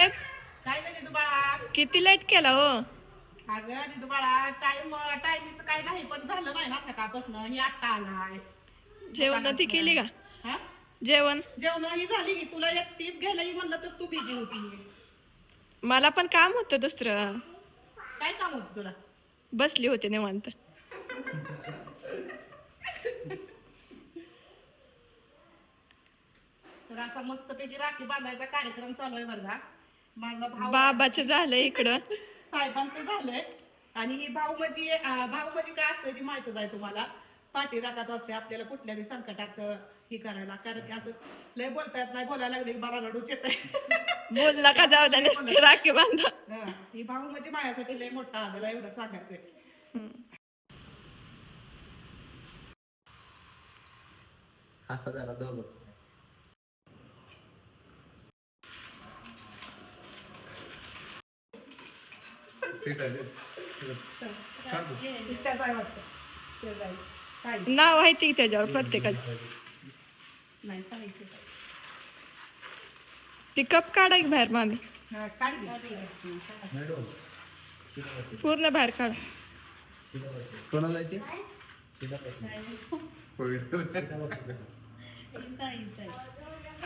काय करते तू बाळा? किती लेट केला हो? अगं तिथं बाळा टायमिंगचं काय नाही पण झालं नाही ना सकाळपासून ही आता आलाय. जेवण ती केली का? हा जेवण जेवण ही झाली की तुला एक टीप घ्यायला म्हणलं तर तू बिझी होती. मला पण काम होतं दुसरं. काय काम होतं तुला? बसली होते निवांत. तर असा मस्तपैकी राखी बांधायचा कार्यक्रम चालू आहे बरं का. माझा भाऊ बाबाचं झालं इकडं. साहेबांचं झालंय आणि ही भाऊ म्हणजे काय असतं ती माहितच आहे तुम्हाला. पाठी राखायचं असते आपल्याला कुठल्याही संकटात हे करायला, कारण की असं लय बोलता येत नाही, बोलायला लागले की मला रडूच येतंय. बोलला का जाऊ द्या नसते राखी बांधा. ही भाऊ म्हणजे माझ्यासाठी लय मोठा आदर आहे, एवढं सांगायचंय. असं जरा दोघं नाव आहे ती त्याच्यावर प्रत्येकाचं. नाही सांगितलं. ती कप काढा की बाहेर मामी. काढ घे. पूर्ण बाहेर काढा. कोणाला येते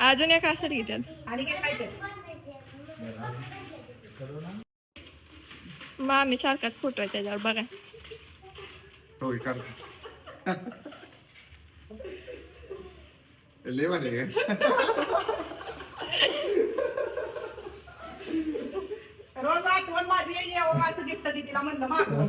अजून एक असेल की त्यात. आणि काय खायचं? मामी सारखाच फोटो आहे त्याच्यावर बघा. होय काढ लय भारी आहे. रोज आठवण माझी यावं असं गिफ्ट तिला म्हणलं मागं.